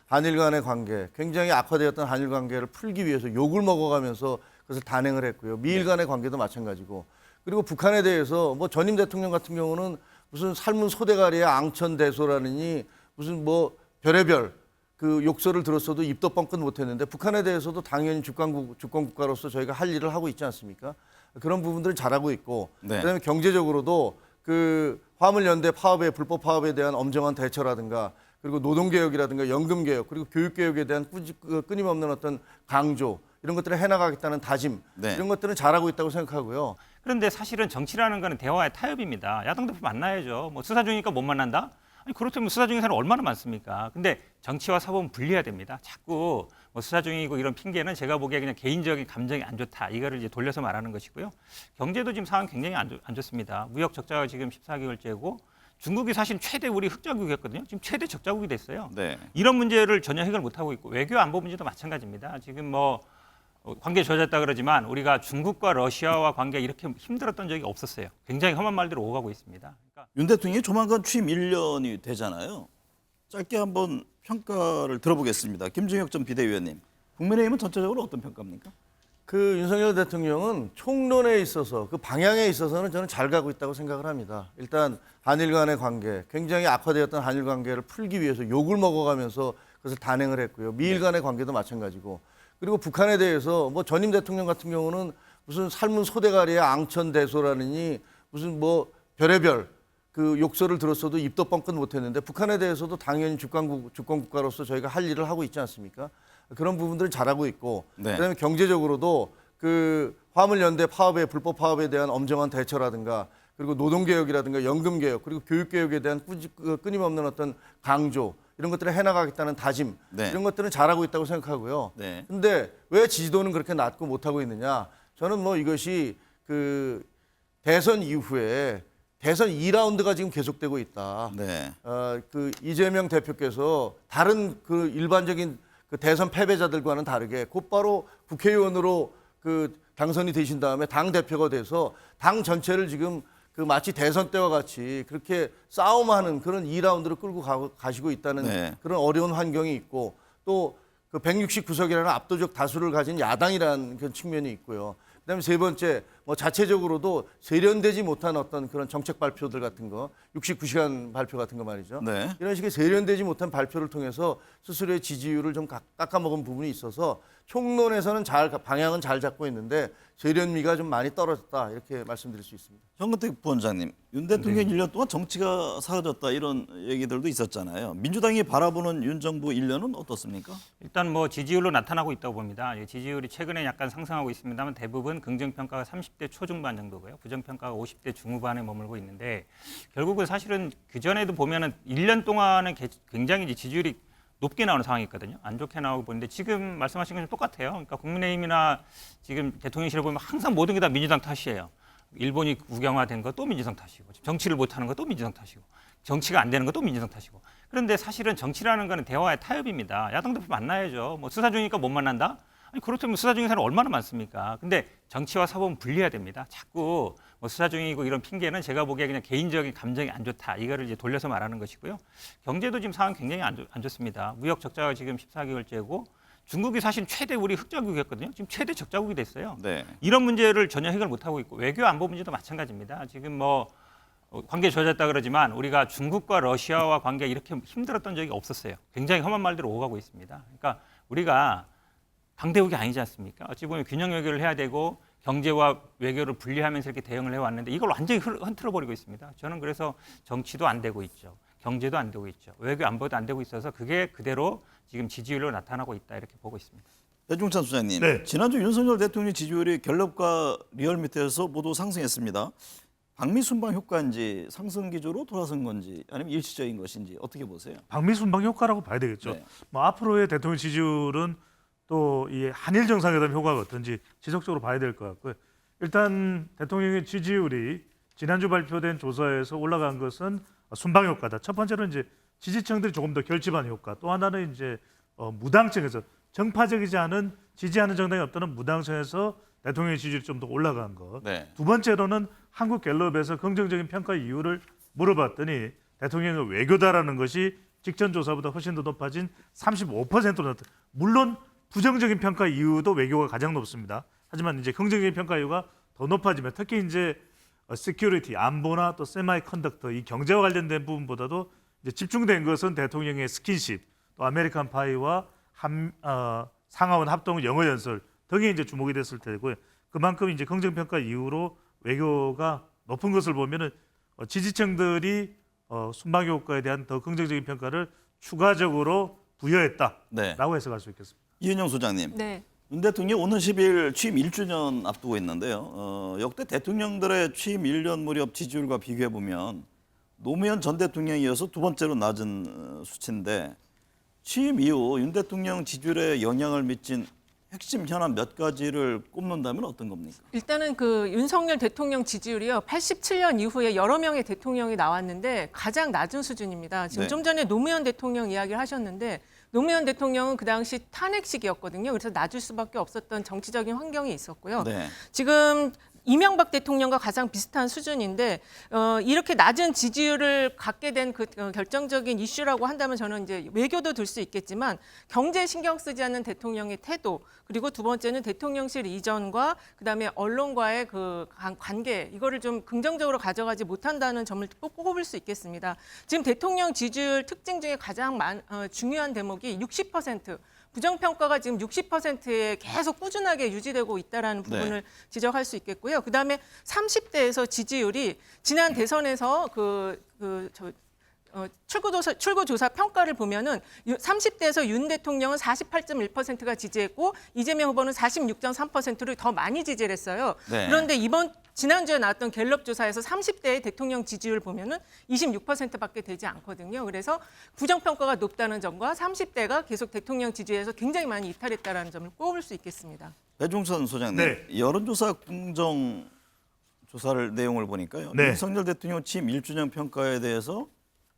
한일 간의 관계, 굉장히 악화되었던 한일 관계를 풀기 위해서 욕을 먹어가면서 그것을 단행을 했고요. 미일 간의 관계도 마찬가지고. 그리고 북한에 대해서 뭐 전임 대통령 같은 경우는 무슨 삶은 소대가리의 앙천대소라느니 무슨 뭐 별의별 그 욕설을 들었어도 입도 뻥끗 못했는데 북한에 대해서도 당연히 주권국가로서 저희가 할 일을 하고 있지 않습니까? 그런 부분들을 잘하고 있고 네. 그다음에 경제적으로도 그 화물연대 파업의 불법 파업에 대한 엄정한 대처라든가 그리고 노동개혁이라든가 연금개혁 그리고 교육개혁에 대한 끊임없는 어떤 강조 이런 것들을 해나가겠다는 다짐 네. 이런 것들은 잘하고 있다고 생각하고요. 그런데 사실은 정치라는 거는 대화의 타협입니다. 야당 대표 만나야죠. 뭐 수사 중이니까 못 만난다? 아니 그렇다면 수사 중인 사람 얼마나 많습니까? 근데 정치와 사법은 분리해야 됩니다. 자꾸 뭐 수사 중이고 이런 핑계는 제가 보기에 그냥 개인적인 감정이 안 좋다. 이거를 이제 돌려서 말하는 것이고요. 경제도 지금 상황 굉장히 안 좋습니다. 무역 적자가 지금 14개월째고 중국이 사실 최대 우리 흑자국이었거든요. 지금 최대 적자국이 됐어요. 네. 이런 문제를 전혀 해결 못 하고 있고 외교 안보 문제도 마찬가지입니다. 지금 뭐 관계 좋아졌다 그러지만 우리가 중국과 러시아와 관계가 이렇게 힘들었던 적이 없었어요. 굉장히 험한 말들을 오가고 있습니다. 그러니까 윤 대통령이 조만간 취임 1년이 되잖아요. 짧게 한번 평가를 들어보겠습니다. 김종혁 전 비대위원님. 국민의힘은 전체적으로 어떤 평가입니까? 그 윤석열 대통령은 총론에 있어서 그 방향에 있어서는 저는 잘 가고 있다고 생각을 합니다. 일단 한일 간의 관계, 굉장히 악화되었던 한일 관계를 풀기 위해서 욕을 먹어가면서 그것을 단행을 했고요. 미일 간의 관계도 마찬가지고. 그리고 북한에 대해서 뭐 전임 대통령 같은 경우는 무슨 삶은 소대가리의 앙천대소라느니 무슨 뭐 별의별 그 욕설을 들었어도 입도 뻥끗 못했는데 북한에 대해서도 당연히 주권국가로서 저희가 할 일을 하고 있지 않습니까? 그런 부분들을 잘하고 있고 네. 그다음에 경제적으로도 그 화물연대 파업의 불법 파업에 대한 엄정한 대처라든가 그리고 노동개혁이라든가 연금개혁 그리고 교육개혁에 대한 끊임없는 어떤 강조 이런 것들을 해나가겠다는 다짐 네. 이런 것들은 잘하고 있다고 생각하고요. 네. 근데 왜 지지도는 그렇게 낮고 못하고 있느냐? 저는 뭐 이것이 그 대선 이후에 대선 2라운드가 지금 계속되고 있다. 네. 그 이재명 대표께서 다른 그 일반적인 그 대선 패배자들과는 다르게 곧바로 국회의원으로 그 당선이 되신 다음에 당 대표가 돼서 당 전체를 지금 그 마치 대선 때와 같이 그렇게 싸움하는 그런 2라운드를 끌고 가시고 있다는 네. 그런 어려운 환경이 있고 또 그 169석이라는 압도적 다수를 가진 야당이라는 그런 측면이 있고요. 그다음에 세 번째 뭐 자체적으로도 세련되지 못한 어떤 그런 정책 발표들 같은 거 69시간 발표 같은 거 말이죠. 네. 이런 식의 세련되지 못한 발표를 통해서 스스로의 지지율을 좀 깎아먹은 부분이 있어서 총론에서는 방향은 잘 잡고 있는데 세련미가 좀 많이 떨어졌다 이렇게 말씀드릴 수 있습니다. 정근택 부원장님, 윤 대통령 1년 동안 정치가 사라졌다 이런 얘기들도 있었잖아요. 민주당이 바라보는 윤 정부 1년은 어떻습니까? 일단 뭐 지지율로 나타나고 있다고 봅니다. 지지율이 최근에 약간 상승하고 있습니다만 대부분 긍정평가가 30대 초중반 정도고요. 부정평가가 50대 중후반에 머물고 있는데 결국은 사실은 그전에도 보면은 1년 동안은 굉장히 이제 지지율이 높게 나오는 상황이 있거든요. 안 좋게 나오고 보는데 지금 말씀하신 것좀 똑같아요. 그러니까 국민의힘이나 지금 대통령실을 보면 항상 모든 게 다 민주당 탓이에요. 일본이 국영화된 거 또 민주당 탓이고 정치를 못하는 거 또 민주당 탓이고 정치가 안 되는 거 또 민주당 탓이고 그런데 사실은 정치라는 거는 대화의 타협입니다. 야당 대표 만나야죠. 뭐 수사 중이니까 못 만난다? 아니 그렇다면 수사 중인 사람 얼마나 많습니까? 근데 정치와 사법은 분리해야 됩니다. 자꾸 뭐 수사 중이고 이런 핑계는 제가 보기에 그냥 개인적인 감정이 안 좋다. 이거를 이제 돌려서 말하는 것이고요. 경제도 지금 상황 굉장히 안 좋습니다. 무역 적자가 지금 14개월째고 중국이 사실 최대 우리 흑자국이었거든요. 지금 최대 적자국이 됐어요. 네. 이런 문제를 전혀 해결 못 하고 있고 외교 안보 문제도 마찬가지입니다. 지금 뭐 관계 좋아졌다 그러지만 우리가 중국과 러시아와 관계가 이렇게 힘들었던 적이 없었어요. 굉장히 험한 말들을 오가고 있습니다. 그러니까 우리가 강대국이 아니지 않습니까? 어찌 보면 균형 외교를 해야 되고 경제와 외교를 분리하면서 이렇게 대응을 해왔는데 이걸 완전히 흐트러버리고 있습니다. 저는 그래서 정치도 안 되고 있죠. 경제도 안 되고 있죠. 외교 안보도 안 되고 있어서 그게 그대로 지금 지지율로 나타나고 있다 이렇게 보고 있습니다. 배종찬 소장님, 네. 지난주 윤석열 대통령 지지율이 갤럽과 리얼미터에서 모두 상승했습니다. 방미순방 효과인지 상승 기조로 돌아선 건지 아니면 일시적인 것인지 어떻게 보세요? 방미순방 효과라고 봐야 되겠죠. 네. 뭐 앞으로의 대통령 지지율은 또 이 한일 정상회담 효과가 어떤지 지속적으로 봐야 될 것 같고요. 일단 대통령의 지지율이 지난주 발표된 조사에서 올라간 것은 순방 효과다. 첫 번째로는 이제 지지층들이 조금 더 결집한 효과. 또 하나는 이제 무당층에서 정파적이지 않은 지지하는 정당이 없다는 무당층에서 대통령의 지지율이 좀 더 올라간 것. 네. 두 번째로는 한국갤럽에서 긍정적인 평가 이유를 물어봤더니 대통령의 외교다라는 것이 직전 조사보다 훨씬 더 높아진 35%로 나타. 물론 부정적인 평가 이유도 외교가 가장 높습니다. 하지만 이제 긍정적인 평가 이유가 더 높아지면 특히 이제 시큐리티, 안보나 또 세마이 컨덕터 이 경제와 관련된 부분보다도 이제 집중된 것은 대통령의 스킨십, 또 아메리칸 파이와 상하원 합동 영어 연설 등이 이제 주목이 됐을 테고요. 그만큼 이제 긍정 평가 이후로 외교가 높은 것을 보면은 지지층들이 순방 효과에 대한 더 긍정적인 평가를 추가적으로 부여했다라고 네. 해석할 수 있겠습니다. 이은영 소장님. 네. 윤 대통령 오는 10일 취임 1주년 앞두고 있는데요. 역대 대통령들의 취임 1년 무렵 지지율과 비교해 보면 노무현 전 대통령에 이어서 두 번째로 낮은 수치인데 취임 이후 윤 대통령 지지율에 영향을 미친 핵심 현안 몇 가지를 꼽는다면 어떤 겁니까? 일단은 그 윤석열 대통령 지지율이요. 87년 이후에 여러 명의 대통령이 나왔는데 가장 낮은 수준입니다. 지금 네. 좀 전에 노무현 대통령 이야기를 하셨는데 노무현 대통령은 그 당시 탄핵식이었거든요. 그래서 낮을 수밖에 없었던 정치적인 환경이 있었고요. 네. 지금 이명박 대통령과 가장 비슷한 수준인데 이렇게 낮은 지지율을 갖게 된 그 결정적인 이슈라고 한다면 저는 이제 외교도 들 수 있겠지만 경제에 신경 쓰지 않는 대통령의 태도 그리고 두 번째는 대통령실 이전과 그다음에 언론과의 그 관계 이거를 좀 긍정적으로 가져가지 못한다는 점을 꼭 꼽을 수 있겠습니다. 지금 대통령 지지율 특징 중에 가장 중요한 대목이 60%. 부정평가가 지금 60%에 계속 꾸준하게 유지되고 있다는 부분을 지적할 수 있겠고요. 그다음에 30대에서 지지율이 지난 대선에서 출구조사 평가를 보면은 30대에서 윤 대통령은 48.1%가 지지했고 이재명 후보는 46.3%를 더 많이 지지를 했어요. 네. 그런데 지난주에 나왔던 갤럽 조사에서 30대의 대통령 지지율 보면은 26%밖에 되지 않거든요. 그래서 부정평가가 높다는 점과 30대가 계속 대통령 지지에서 굉장히 많이 이탈했다는 점을 꼽을 수 있겠습니다. 배종선 소장님, 네. 여론조사 공정 조사를 내용을 보니까요. 네. 윤석열 대통령 취임 1주년 평가에 대해서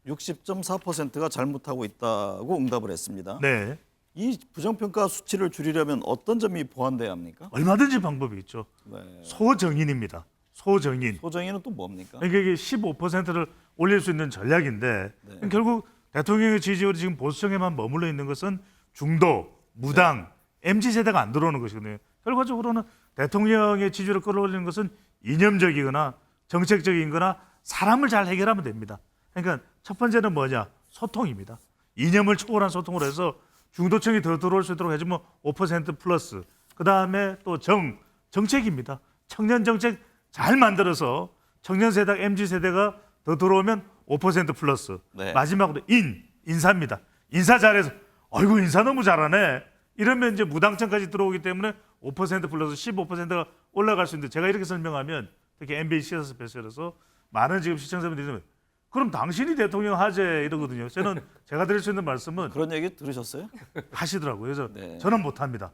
60.4%가 잘못하고 있다고 응답을 했습니다. 네, 이 부정평가 수치를 줄이려면 어떤 점이 보완돼야 합니까? 얼마든지 방법이 있죠. 네. 소정인입니다. 소정인. 소정의는 또 뭡니까? 그러니까 이게 15%를 올릴 수 있는 전략인데 네. 결국 대통령의 지지율이 지금 보수층에만 머물러 있는 것은 중도, 무당, MZ 세대가 안 들어오는 것이거든요. 결과적으로는 대통령의 지지율을 끌어올리는 것은 이념적이거나 정책적인거나 사람을 잘 해결하면 됩니다. 그러니까 첫 번째는 뭐냐? 소통입니다. 이념을 초월한 소통을 해서 중도층이 더 들어올 수 있도록 해주면 5% 플러스. 그 다음에 또 정책입니다. 청년 정책 잘 만들어서 청년 세대, MZ 세대가 더 들어오면 5% 플러스. 네. 마지막으로 인사입니다. 인사 잘해서 아이고 인사 너무 잘하네. 이러면 이제 무당층까지 들어오기 때문에 5% 플러스 15%가 올라갈 수 있는데 제가 이렇게 설명하면 특히 MBC 시사스 패스에서 많은 지금 시청자분들이 있으면 그럼 당신이 대통령 하재 이러거든요. 저는 제가 드릴 수 있는 말씀은 그런 얘기 들으셨어요? 하시더라고요. 그래서 네. 저는 못합니다.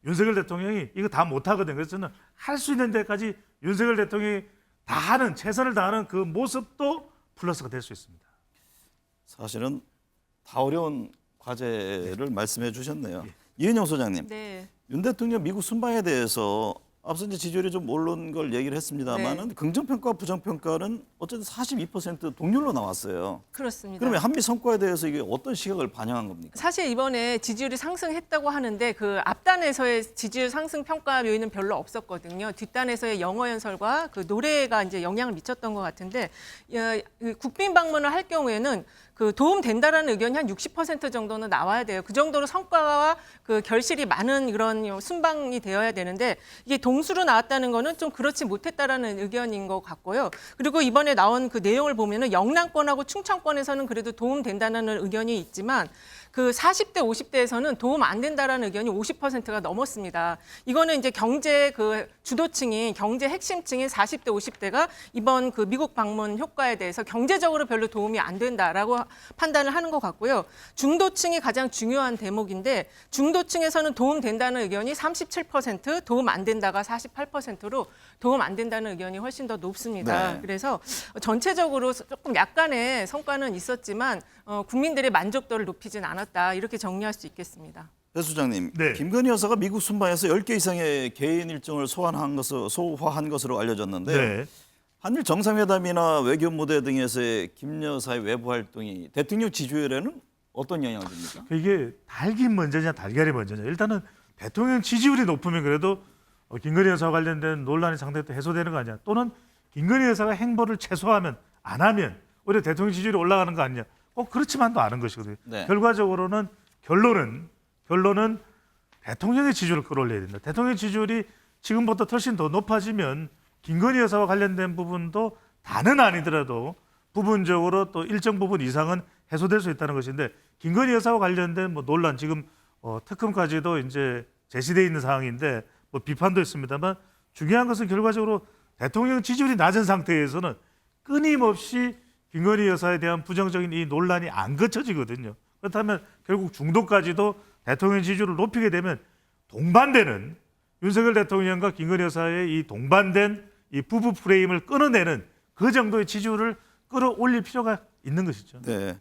윤석열 대통령이 이거 다 못하거든요. 그래서 저는 할 수 있는 데까지 윤석열 대통령이 다 하는 최선을 다하는 그 모습도 플러스가 될 수 있습니다. 사실은 다 어려운 과제를 말씀해 주셨네요. 이은영 소장님, 네. 윤 대통령 미국 순방에 대해서 앞서 이제 지지율이 좀 오른 걸 얘기를 했습니다만은 긍정평가와 부정평가는 어쨌든 42% 동률로 나왔어요. 그렇습니다. 그러면 한미 성과에 대해서 이게 어떤 시각을 반영한 겁니까? 사실 이번에 지지율이 상승했다고 하는데 그 앞단에서의 지지율 상승 평가 요인은 별로 없었거든요. 뒷단에서의 영어 연설과 그 노래가 이제 영향을 미쳤던 것 같은데 국빈 방문을 할 경우에는 그 도움 된다라는 의견이 한 60% 정도는 나와야 돼요. 그 정도로 성과와 그 결실이 많은 그런 순방이 되어야 되는데 이게 동수로 나왔다는 거는 좀 그렇지 못했다라는 의견인 것 같고요. 그리고 이번에 나온 그 내용을 보면은 영남권하고 충청권에서는 그래도 도움 된다는 의견이 있지만 그 40대, 50대에서는 도움 안 된다라는 의견이 50%가 넘었습니다. 이거는 이제 경제 그 주도층이 경제 핵심층인 40대, 50대가 이번 그 미국 방문 효과에 대해서 경제적으로 별로 도움이 안 된다라고 판단을 하는 것 같고요. 중도층이 가장 중요한 대목인데 중도층에서는 도움 된다는 의견이 37%, 도움 안 된다가 48%로 도움 안 된다는 의견이 훨씬 더 높습니다. 네. 그래서 전체적으로 조금 약간의 성과는 있었지만 국민들의 만족도를 높이진 않았다. 이렇게 정리할 수 있겠습니다. 배 수장님, 네. 김건희 여사가 미국 순방에서 10개 이상의 개인 일정을 소화한 것으로 알려졌는데 네. 한일 정상회담이나 외교 무대 등에서의 김 여사의 외부 활동이 대통령 지지율에는 어떤 영향을 줍니까? 이게 닭이 먼저냐 달걀이 먼저냐. 일단은 대통령 지지율이 높으면 그래도 김건희 여사와 관련된 논란이 상당히 또 해소되는 거 아니야. 또는 김건희 여사가 행보를 최소화하면 안 하면 오히려 대통령 지지율이 올라가는 거 아니냐. 꼭 그렇지만도 않은 것이거든요. 네. 결과적으로는 결론은 대통령의 지지율을 끌어올려야 된다. 대통령 지지율이 지금보다 훨씬 더 높아지면 김건희 여사와 관련된 부분도 다는 아니더라도 부분적으로 또 일정 부분 이상은 해소될 수 있다는 것인데 김건희 여사와 관련된 뭐 논란 지금 특검까지도 이제 제시돼 있는 상황인데 뭐 비판도 있습니다만 중요한 것은 결과적으로 대통령 지지율이 낮은 상태에서는 끊임없이 김건희 여사에 대한 부정적인 이 논란이 안 거쳐지거든요. 그렇다면 결국 중도까지도 대통령 지지율을 높이게 되면 동반되는 윤석열 대통령과 김건희 여사의 이 동반된 이 부부 프레임을 끊어내는 그 정도의 지지율을 끌어올릴 필요가 있는 것이죠. 네.